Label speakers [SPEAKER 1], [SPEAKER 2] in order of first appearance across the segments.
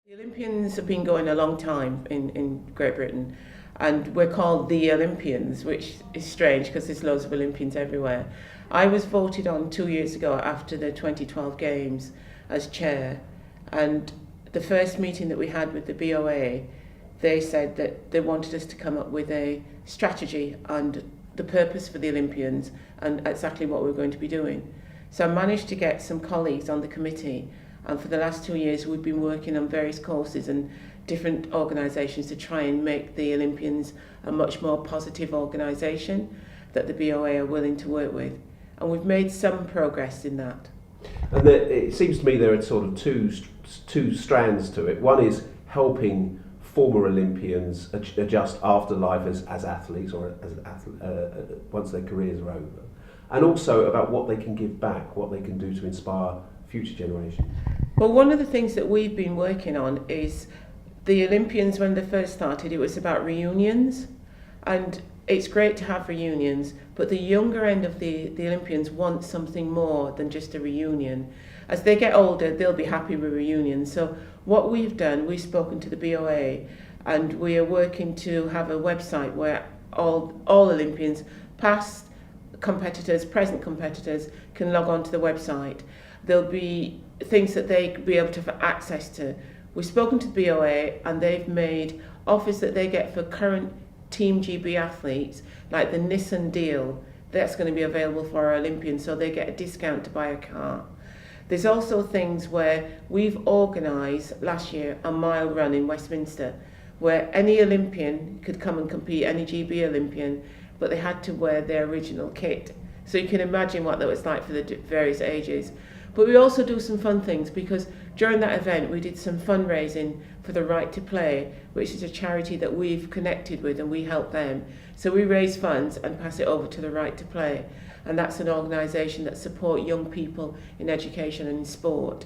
[SPEAKER 1] The Olympians have been going a long time in Great Britain, and we're called the Olympians, which is strange because there's loads of Olympians everywhere. I was voted on 2 years ago after the 2012 Games as chair, and the first meeting that we had with the BOA, they said that they wanted us to come up with a strategy and the purpose for the Olympians and exactly what we're going to be doing. So I managed to get some colleagues on the committee, and for the last 2 years we've been working on various courses and different organisations to try and make the Olympians a much more positive organisation that the BOA are willing to work with. And we've made some progress in that.
[SPEAKER 2] And it seems to me there are sort of two strands to it. One is helping former Olympians adjust after life as athletes or once their careers are over. And also about what they can give back, what they can do to inspire future generations.
[SPEAKER 1] Well, one of the things that we've been working on is the Olympians, when they first started, it was about reunions. And it's great to have reunions, but the younger end of the Olympians want something more than just a reunion. As they get older, they'll be happy with reunions. So what we've done, we've spoken to the BOA, and we are working to have a website where all Olympians, past competitors, present competitors, can log on to the website. There'll be things that they could be able to have access to. We've spoken to the BOA, and they've made offers that they get for current Team GB athletes, like the Nissan deal, that's going to be available for our Olympians, so they get a discount to buy a car. There's also things where we've organised last year a mile run in Westminster, where any Olympian could come and compete, any GB Olympian, but they had to wear their original kit. So you can imagine what that was like for the various ages. But we also do some fun things, because during that event we did some fundraising for the Right to Play, which is a charity that we've connected with, and we help them. So we raise funds and pass it over to the Right to Play, and that's an organisation that support young people in education and in sport.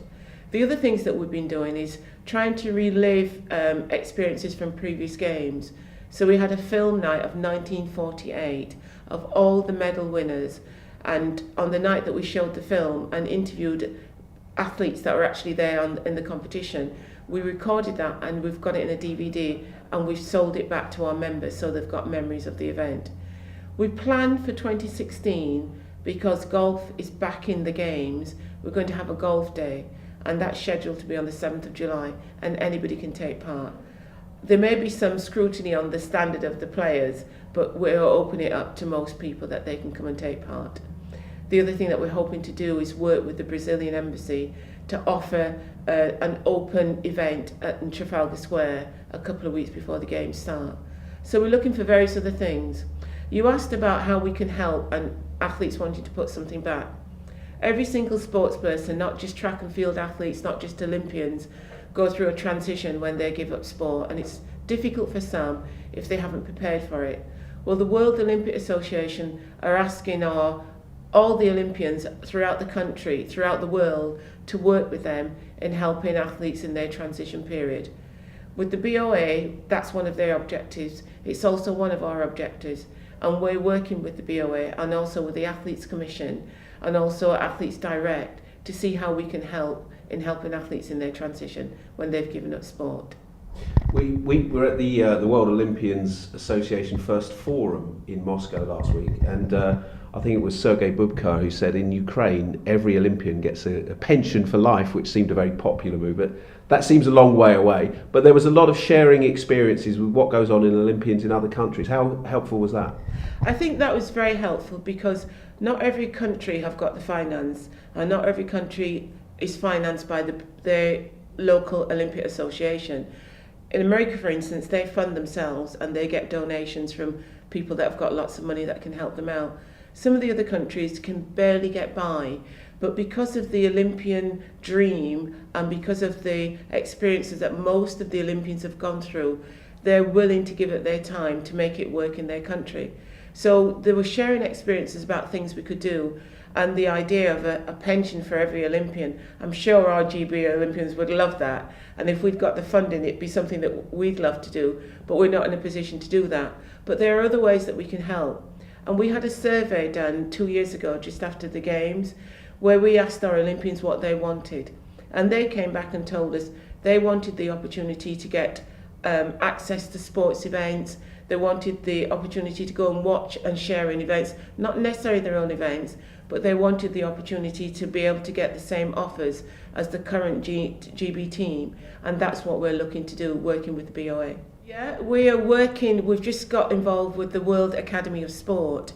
[SPEAKER 1] The other things that we've been doing is trying to relive experiences from previous games. So we had a film night of 1948 of all the medal winners, and on the night that we showed the film and interviewed athletes that were actually there in the competition, we recorded that and we've got it in a DVD, and we've sold it back to our members so they've got memories of the event. We planned for 2016, because golf is back in the games, we're going to have a golf day, and that's scheduled to be on the 7th of July, and anybody can take part. There may be some scrutiny on the standard of the players, but we'll open it up to most people that they can come and take part. The other thing that we're hoping to do is work with the Brazilian embassy to offer an open event in Trafalgar Square a couple of weeks before the games start. So we're looking for various other things. You asked about how we can help and athletes wanting to put something back. Every single sports person, not just track and field athletes, not just Olympians, go through a transition when they give up sport, and it's difficult for some if they haven't prepared for it. Well, the World Olympic Association are asking all the Olympians throughout the country, throughout the world, to work with them in helping athletes in their transition period. With the BOA, that's one of their objectives. It's also one of our objectives, and we're working with the BOA and also with the Athletes Commission and also Athletes Direct to see how we can help in helping athletes in their transition when they've given up sport.
[SPEAKER 2] We were at the World Olympians Association First Forum in Moscow last week, and I think it was Sergei Bubka who said in Ukraine every Olympian gets a pension for life, which seemed a very popular move, but that seems a long way away. But there was a lot of sharing experiences with what goes on in Olympians in other countries. How helpful was that?
[SPEAKER 1] I think that was very helpful, because not every country have got the finance, and not every country is financed by their local Olympic association. In America, for instance, they fund themselves and they get donations from people that have got lots of money that can help them out. Some of the other countries can barely get by, but because of the Olympian dream and because of the experiences that most of the Olympians have gone through, they're willing to give it their time to make it work in their country. So they were sharing experiences about things we could do, and the idea of a pension for every Olympian. I'm sure our GB Olympians would love that, and if we'd got the funding, it'd be something that we'd love to do, but we're not in a position to do that. But there are other ways that we can help. And we had a survey done 2 years ago, just after the Games, where we asked our Olympians what they wanted. And they came back and told us They wanted the opportunity to get access to sports events. They wanted the opportunity to go and watch and share in events, not necessarily their own events, but they wanted the opportunity to be able to get the same offers as the current GB team, and that's what we're looking to do, working with the BOA. Yeah, we've just got involved with the World Academy of Sport,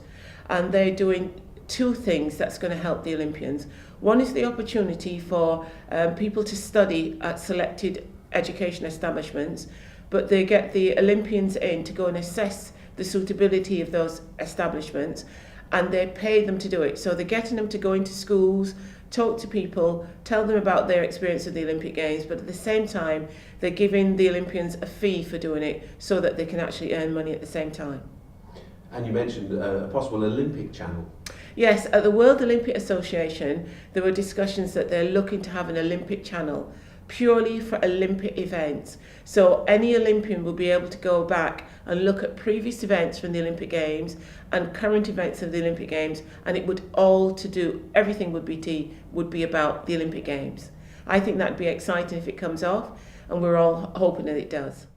[SPEAKER 1] and they're doing two things that's going to help the Olympians. One is the opportunity for people to study at selected education establishments, but they get the Olympians in to go and assess the suitability of those establishments, and they pay them to do it. So they're getting them to go into schools, talk to people, tell them about their experience of the Olympic Games, but at the same time, they're giving the Olympians a fee for doing it so that they can actually earn money at the same time.
[SPEAKER 2] And you mentioned a possible Olympic channel.
[SPEAKER 1] Yes, at the World Olympic Association, there were discussions that they're looking to have an Olympic channel purely for Olympic events. So any Olympian will be able to go back and look at previous events from the Olympic Games and current events of the Olympic Games, and it would everything would be about the Olympic Games. I think that'd be exciting if it comes off, and we're all hoping that it does.